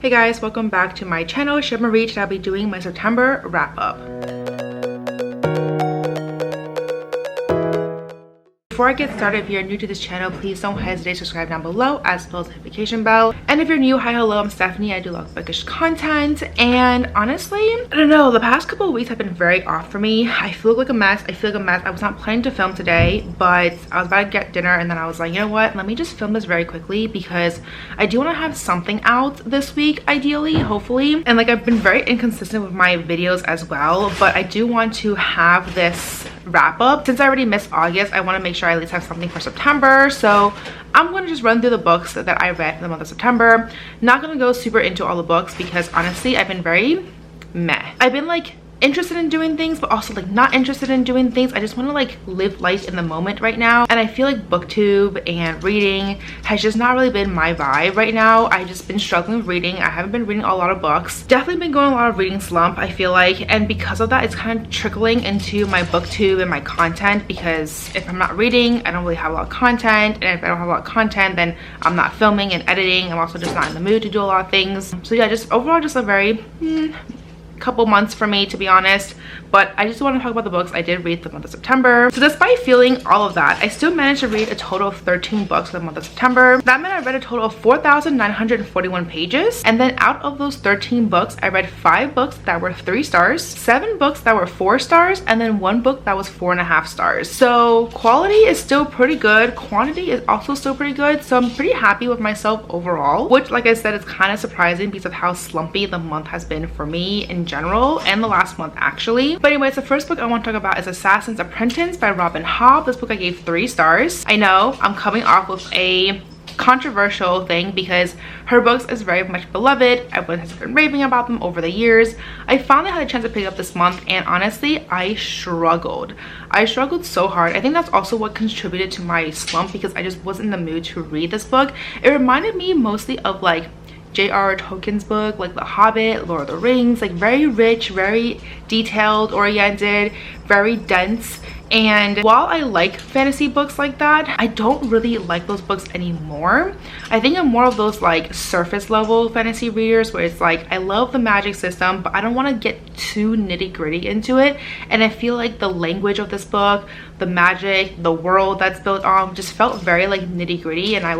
Hey guys, welcome back to my channel. Marie, and I'll be doing my September wrap up. Before I get started, if you're new to this channel, please don't hesitate to subscribe down below as well as the notification bell. And if you're new, hi, hello, I'm Stephanie. I do love bookish content, and honestly, I don't know, the past couple of weeks have been very off for me. I feel like a mess. I was not planning to film today, but I was about to get dinner and then I was like, you know what, let me just film this very quickly because I do want to have something out this week, ideally, hopefully. And like, I've been very inconsistent with my videos as well, but I do want to have this wrap up. Since I already missed August, I want to make sure I at least have something for September. So I'm going to just run through the books that I read for the month of September. Not going to go super into all the books because honestly, I've been very meh. I've been like interested in doing things but also like not interested in doing things. I just want to like live life in the moment right now, and I feel like booktube and reading has just not really been my vibe right now. I've just been struggling with reading. I haven't been reading a lot of books. Definitely been going a lot of reading slump, I feel like, and because of that it's kind of trickling into my booktube and my content, because if I'm not reading I don't really have a lot of content, and if I don't have a lot of content then I'm not filming and editing. I'm also just not in the mood to do a lot of things. So yeah, just overall just a very couple months for me, to be honest. But I just want to talk about the books I did read the month of September. So despite feeling all of that, I still managed to read a total of 13 books for the month of September. That meant I read a total of 4,941 pages, and then out of those 13 books I read 5 books that were 3 stars, 7 books that were 4 stars, and then 1 book that was 4.5 stars. So quality is still pretty good, quantity is also still pretty good, so I'm pretty happy with myself overall, which like I said is kind of surprising because of how slumpy the month has been for me in general, and the last month actually. But anyways, the first book I want to talk about is Assassin's Apprentice by Robin Hobb. This book I gave 3 stars. I know I'm coming off with a controversial thing because her books is very much beloved. Everyone has been raving about them over the years. I finally had a chance to pick it up this month, and honestly I struggled so hard. I think that's also what contributed to my slump, because I just wasn't in the mood to read this book. It reminded me mostly of like J.R.R. Tolkien's book, like The Hobbit, Lord of the Rings, like very rich, very detailed oriented, very dense. And while I like fantasy books like that, I don't really like those books anymore. I think I'm more of those like surface level fantasy readers where it's like, I love the magic system but I don't want to get too nitty gritty into it. And I feel like the language of this book, the magic, the world that's built on just felt very like nitty gritty, and I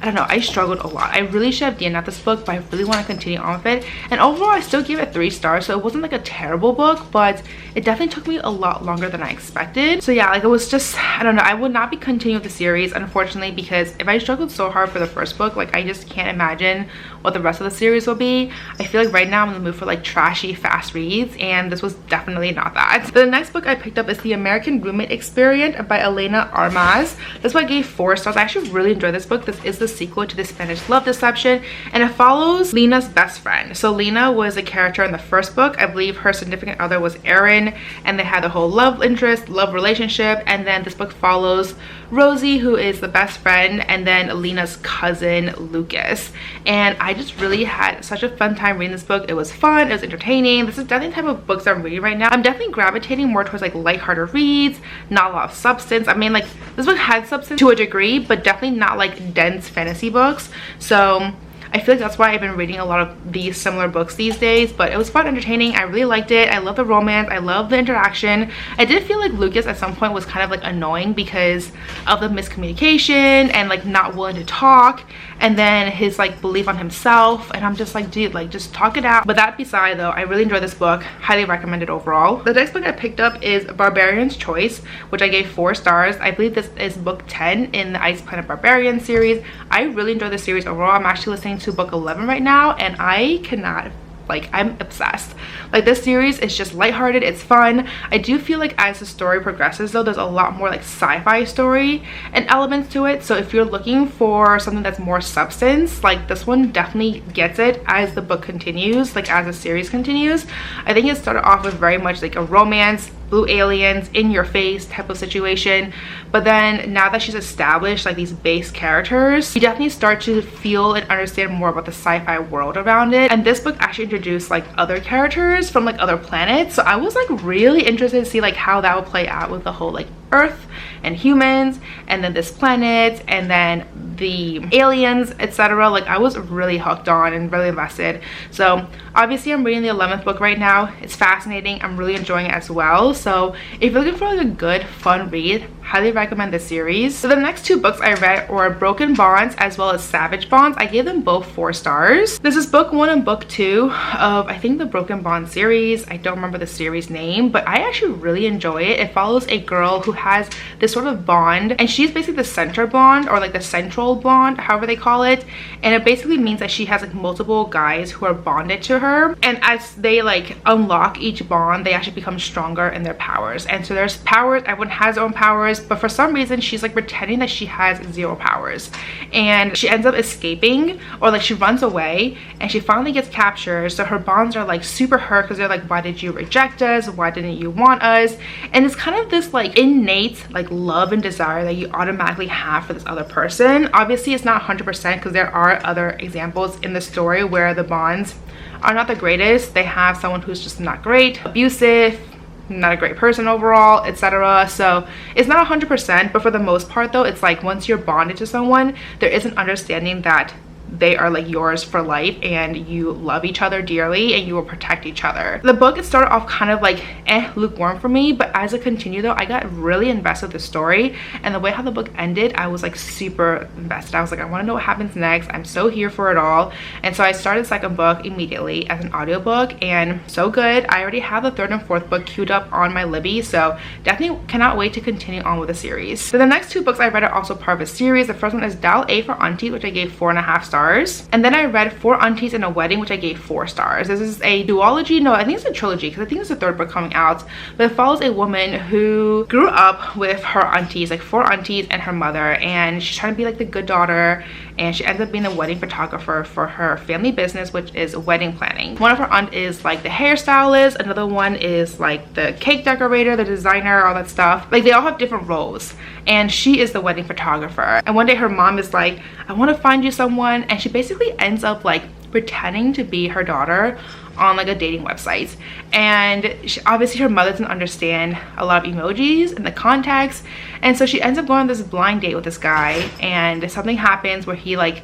don't know, I struggled a lot. I really should have DNF'd this book, but I really want to continue on with it. And overall, I still gave it 3 stars, so it wasn't like a terrible book, but it definitely took me a lot longer than I expected. So yeah, like it was just, I don't know, I would not be continuing the series, unfortunately, because if I struggled so hard for the first book, like I just can't imagine what the rest of the series will be. I feel like right now I'm in the mood for like trashy, fast reads, and this was definitely not that. So the next book I picked up is The American Roommate Experience by Elena Armas. This one I gave 4 stars. I actually really enjoyed this book. This is the sequel to The Spanish Love Deception, and it follows Lena's best friend. So Lena was a character in the first book. I believe her significant other was Aaron, and they had a whole love interest, love relationship. And then this book follows Rosie, who is the best friend, and then Lena's cousin Lucas. And I just really had such a fun time reading this book. It was fun, it was entertaining. This is definitely the type of books I'm reading right now. I'm definitely gravitating more towards like lighthearted reads, not a lot of substance. I mean, like this book had substance to a degree, but definitely not like dense fantasy books. So I feel like that's why I've been reading a lot of these similar books these days. But it was fun, entertaining. I really liked it. I love the romance. I love the interaction. I did feel like Lucas at some point was kind of like annoying because of the miscommunication and like not willing to talk, and then his like belief on himself. And I'm just like, dude, like just talk it out. But that beside though, I really enjoyed this book. Highly recommend it overall. The next book I picked up is Barbarians Choice, which I gave 4 stars. I believe this is book 10 in the Ice Planet Barbarian series. I really enjoyed this series overall. I'm actually listening to book 11 right now, and I cannot, like, I'm obsessed. Like this series is just lighthearted, it's fun. I do feel like as the story progresses though, there's a lot more like sci-fi story and elements to it. So if you're looking for something that's more substance, like this one definitely gets it as the book continues, like as the series continues. I think it started off with very much like a romance, blue aliens, in your face type of situation, but then now that she's established like these base characters, you definitely start to feel and understand more about the sci-fi world around it. And this book actually introduced like other characters from like other planets, so I was like really interested to see like how that would play out with the whole like Earth and humans, and then this planet, and then the aliens, etc. Like, I was really hooked on and really invested. So obviously I'm reading the 11th book right now. It's fascinating. I'm really enjoying it as well. So if you're looking for like a good fun read, highly recommend this series. So the next 2 books I read were Broken Bonds as well as Savage Bonds. I gave them both 4 stars. This is book 1 and book 2 of, I think, the Broken Bond series. I don't remember the series name, but I actually really enjoy it. It follows a girl who has this sort of bond, and she's basically the center bond, or like the central bond, however they call it. And it basically means that she has like multiple guys who are bonded to her, and as they like unlock each bond, they actually become stronger in their powers. And so there's powers, everyone has their own powers, but for some reason she's like pretending that she has 0 powers, and she ends up escaping, or like she runs away, and she finally gets captured. So her bonds are like super hurt because they're like, why did you reject us, why didn't you want us? And it's kind of this like innate like love and desire that you automatically have for this other person. Obviously it's not 100% because there are other examples in the story where the bonds are not the greatest. They have someone who's just not great, abusive, not a great person overall, etc. So it's not 100%, but for the most part though, it's like once you're bonded to someone, there is an understanding that they are like yours for life, and you love each other dearly, and you will protect each other. The book, it started off kind of like lukewarm for me, but as it continued though, I got really invested in the story, and the way how the book ended, I was like super invested. I was like, I want to know what happens next. I'm so here for it all. And so I started the 2nd book immediately as an audiobook, and so good. I already have the 3rd and 4th book queued up on my Libby, so definitely cannot wait to continue on with the series. So the next 2 books I read are also part of a series. The first one is Dial A for Auntie, which I gave 4.5 stars. And then I read 4 Aunties and a Wedding, which I gave 4 stars. This is a duology. No, I think it's a trilogy because I think it's the 3rd book coming out. But it follows a woman who grew up with her aunties, like 4 aunties and her mother. And she's trying to be like the good daughter. And she ends up being the wedding photographer for her family business, which is wedding planning. One of her aunt is like the hairstylist. Another one is like the cake decorator, the designer, all that stuff. Like they all have different roles. And she is the wedding photographer. And one day her mom is like, I want to find you someone. And she basically ends up like pretending to be her daughter on like a dating website. And obviously her mother doesn't understand a lot of emojis and the context. And so she ends up going on this blind date with this guy. And something happens where he like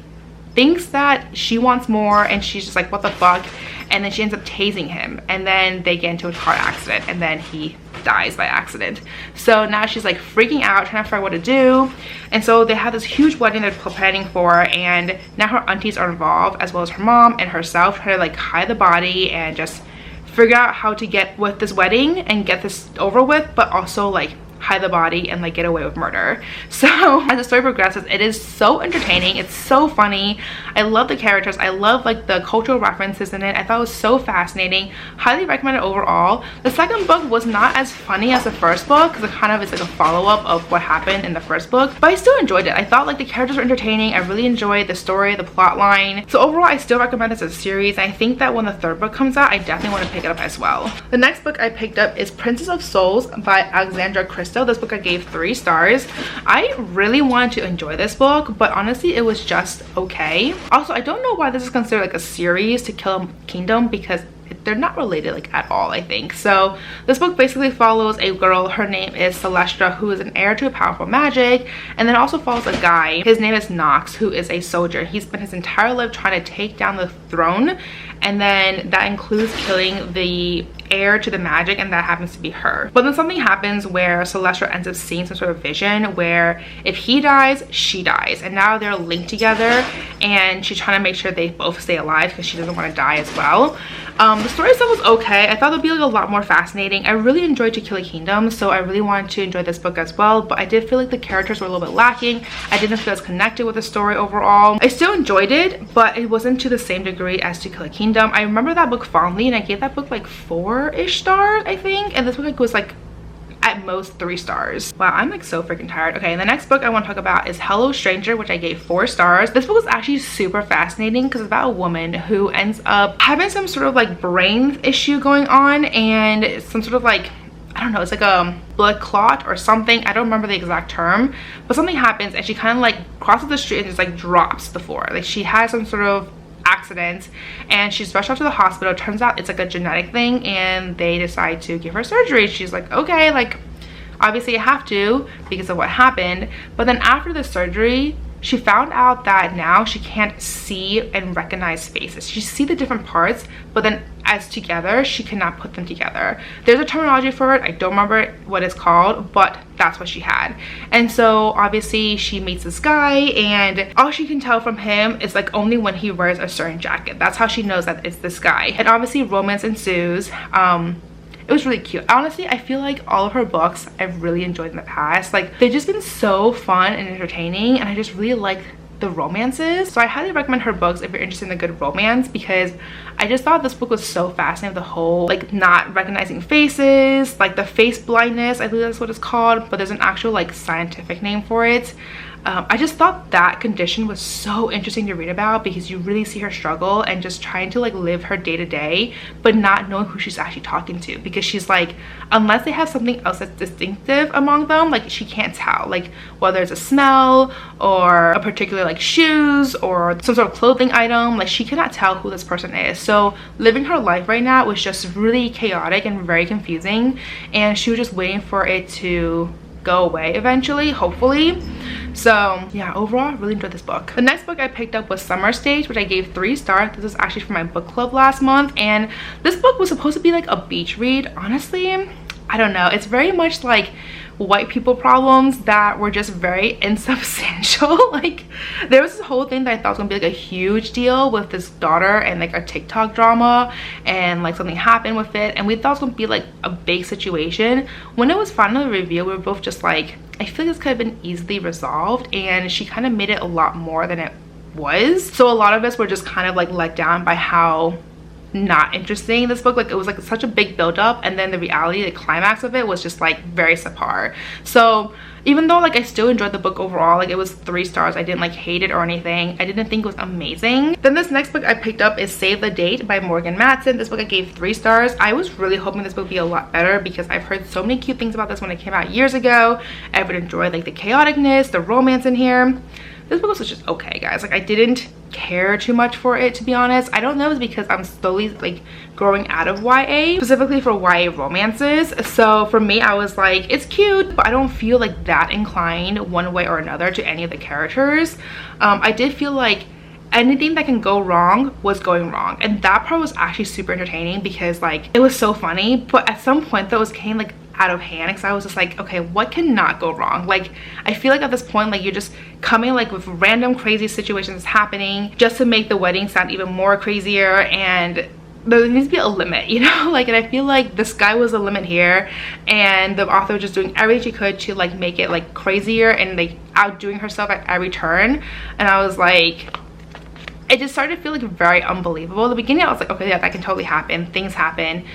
thinks that she wants more, and she's just like, what the fuck? And then she ends up tasing him, and then they get into a car accident, and then he dies by accident. So now she's like freaking out, trying to figure out what to do. And so they have this huge wedding they're planning for, and now her aunties are involved, as well as her mom and herself, trying to like hide the body and just figure out how to get with this wedding and get this over with, but also like hide the body and like get away with murder. So as the story progresses, it is so entertaining. It's so funny. I love the characters. I love like the cultural references in it. I thought it was so fascinating. Highly recommend it overall. The 2nd book was not as funny as the 1st book because it kind of is like a follow-up of what happened in the 1st book, but I still enjoyed it. I thought like the characters were entertaining. I really enjoyed the story, the plot line. So overall, I still recommend this as a series. I think that when the 3rd book comes out, I definitely want to pick it up as well. The next book I picked up is Princess of Souls by Alexandra Christo. This book I gave 3 stars. I really wanted to enjoy this book, but honestly it was just okay. Also, I don't know why this is considered like a series to Kill Kingdom, because they're not related like at all, I think. So this book basically follows a girl, her name is Celestra, who is an heir to powerful magic, and then also follows a guy, his name is Nox, who is a soldier. He's spent his entire life trying to take down the throne, and then that includes killing the heir to the magic, and that happens to be her. But then something happens where Celestra ends up seeing some sort of vision where if he dies, she dies, and now they're linked together, and she's trying to make sure they both stay alive because she doesn't want to die as well. The story itself was okay. I thought it would be like a lot more fascinating. I really enjoyed To Kill a Kingdom, so I really wanted to enjoy this book as well, but I did feel like the characters were a little bit lacking. I didn't feel as connected with the story overall. I still enjoyed it, but it wasn't to the same degree as To Kill a Kingdom. I remember that book fondly, and I gave that book like 4-ish stars, I think, and this book was like at most 3 stars. Wow, I'm like so freaking tired. Okay, and the next book I want to talk about is Hello Stranger, which I gave 4 stars. This book was actually super fascinating because it's about a woman who ends up having some sort of like brain issue going on, and some sort of like, I don't know, it's like a blood clot or something. I don't remember the exact term, but something happens and she kind of like crosses the street and just like drops to the floor. Like she has some sort of accident and she's rushed off to the hospital. Turns out it's like a genetic thing, and they decide to give her surgery. She's like, okay, like Obviously I have to because of what happened. But then after the surgery, she found out that now she can't see and recognize faces. She sees the different parts, but then as together, she cannot put them together. There's a terminology for it. I don't remember what it's called, but that's what she had. And so obviously she meets this guy, and all she can tell from him is like only when he wears a certain jacket. That's how she knows that it's this guy. And obviously romance ensues. It was really cute. Honestly, I feel like all of her books I've really enjoyed in the past. Like, they've just been so fun and entertaining, and I just really like the romances. So I highly recommend her books if you're interested in a good romance, because I just thought this book was so fascinating. The whole like not recognizing faces, like the face blindness, I believe that's what it's called, but there's an actual like scientific name for it. I just thought that condition was so interesting to read about, because you really see her struggle and just trying to like live her day-to-day, but not knowing who she's actually talking to, because she's like, unless they have something else that's distinctive among them, like she can't tell, like whether it's a smell or a particular like shoes or some sort of clothing item, like she cannot tell who this person is. So living her life right now was just really chaotic and very confusing, and she was just waiting for it to go away eventually, hopefully. So yeah, overall really enjoyed this book. The next book I picked up was Summer Stage, which I gave 3 stars. This was actually for my book club last month, and this book was supposed to be like a beach read. Honestly, I don't know, it's very much like white people problems that were just very insubstantial. Like, there was this whole thing that I thought was gonna be like a huge deal with this daughter and like a TikTok drama, and like something happened with it, and we thought it was gonna be like a big situation. When it was finally revealed, we were both just like, I feel like this could have been easily resolved, and she kind of made it a lot more than it was. So a lot of us were just kind of like let down by how not interesting this book, like it was like such a big build-up, and then the reality, the climax of it was just like very subpar. So even though like I still enjoyed the book overall, like it was 3 stars, I didn't like hate it or anything, I didn't think it was amazing. Then this next book I picked up is Save the Date by Morgan Matson. This book I gave 3 stars. I was really hoping this book would be a lot better, because I've heard so many cute things about this when it came out years ago. I would enjoy like the chaoticness, the romance in here. This book was just okay, guys. Like, I didn't care too much for it, to be honest. I don't know if it's because I'm slowly like growing out of YA, specifically for YA romances. So for me, I was like, it's cute, but I don't feel like that inclined one way or another to any of the characters. I did feel like anything that can go wrong was going wrong, and that part was actually super entertaining, because like it was so funny. But at some point that was getting like out of hand, because I was just like, okay, what cannot go wrong? Like, I feel like at this point, like, you're just coming like with random crazy situations happening just to make the wedding sound even more crazier, and there needs to be a limit, you know? Like, and I feel like the sky was a limit here, and the author was just doing everything she could to like make it like crazier and like outdoing herself at every turn. And I was like, it just started to feel like very unbelievable. At the beginning I was like, okay, yeah, that can totally happen, things happen,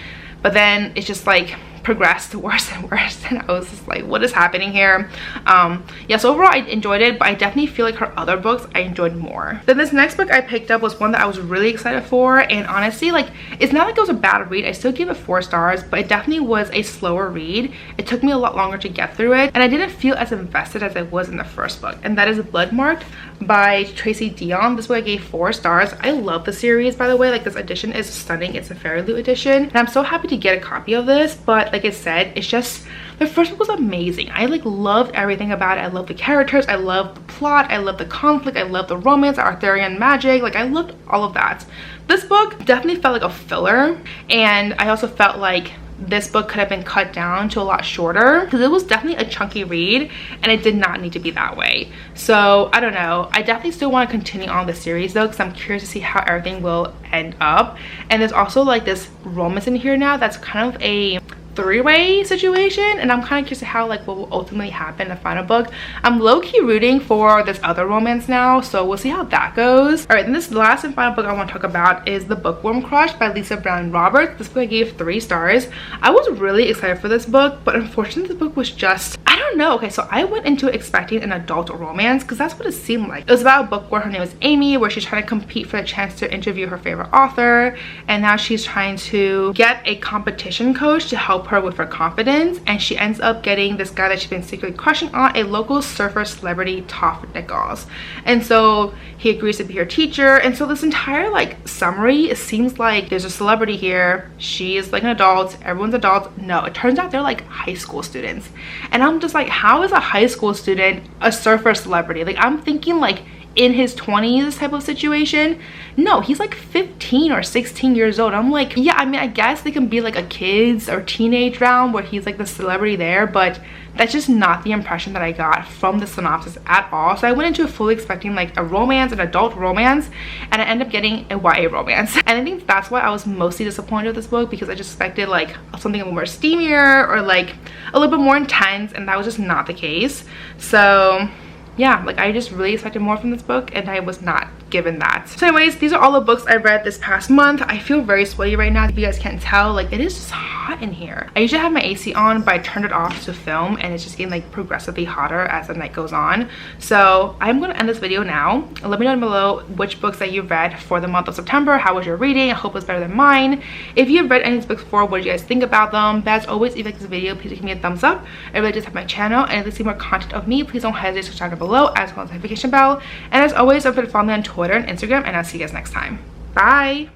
but then it's just like progressed worse and worse, and I was just like, what is happening here? Yeah, so overall I enjoyed it, but I definitely feel like her other books I enjoyed more. Then this next book I picked up was one that I was really excited for, and honestly, like, it's not like it was a bad read. I still give it 4 stars, but it definitely was a slower read. It took me a lot longer to get through it, and I didn't feel as invested as I was in the first book, and that is Bloodmarked by Tracy Dion. This book I gave 4 stars. I love the series, by the way. Like, this edition is stunning. It's a Fairy Loot edition, and I'm so happy to get a copy of this. But like I said, it's just, the first book was amazing. I like loved everything about it. I love the characters, I love the plot, I love the conflict, I love the romance, Arthurian magic, like I loved all of that. This book definitely felt like a filler, and I also felt like this book could have been cut down to a lot shorter, because it was definitely a chunky read, and it did not need to be that way. So I don't know, I definitely still want to continue on the series though, because I'm curious to see how everything will end up. And there's also like this romance in here now that's kind of a 3-way situation, and I'm kind of curious to how like what will ultimately happen in the final book. I'm low-key rooting for this other romance now, so we'll see how that goes. All right, and this last and final book I want to talk about is The Bookworm Crush by Lisa Brown Roberts. This book I gave 3 stars. I was really excited for this book, but unfortunately the book was just, I don't know. Okay, so I went into it expecting an adult romance, because that's what it seemed like. It was about a book where her name is Amy, where she's trying to compete for the chance to interview her favorite author, and now she's trying to get a competition coach to help help her with her confidence, and she ends up getting this guy that she's been secretly crushing on, a local surfer celebrity, Toph Nichols. And so he agrees to be her teacher. And so this entire like summary, it seems like there's a celebrity here, she is like an adult, everyone's adult. No, it turns out they're like high school students. And I'm just like, how is a high school student a surfer celebrity? Like, I'm thinking like in his 20s type of situation. No, he's like 15 or 16 years old. I'm like, yeah, I mean, I guess they can be like a kids or teenage round where he's like the celebrity there, but that's just not the impression that I got from the synopsis at all. So I went into it fully expecting like a romance, an adult romance, and I ended up getting a YA romance. And I think that's why I was mostly disappointed with this book, because I just expected like something a little more steamier or like a little bit more intense, and that was just not the case. So yeah, like I just really expected more from this book, and I was not given that. So anyways, these are all the books I read this past month. I feel very sweaty right now. If you guys can't tell, like it is just hot in here. I usually have my AC on, but I turned it off to film, and it's just getting like progressively hotter as the night goes on. So I'm gonna end this video now. Let me know down below which books that you read for the month of September. How was your reading? I hope it was better than mine. If you've read any of these books before, what did you guys think about them? But as always, if you like this video, please give me a thumbs up. I really just have my channel, and if you see more content of me, please don't hesitate to subscribe down below, as well as the notification bell. And as always, don't forget to follow me on Twitter and Instagram, and I'll see you guys next time. Bye.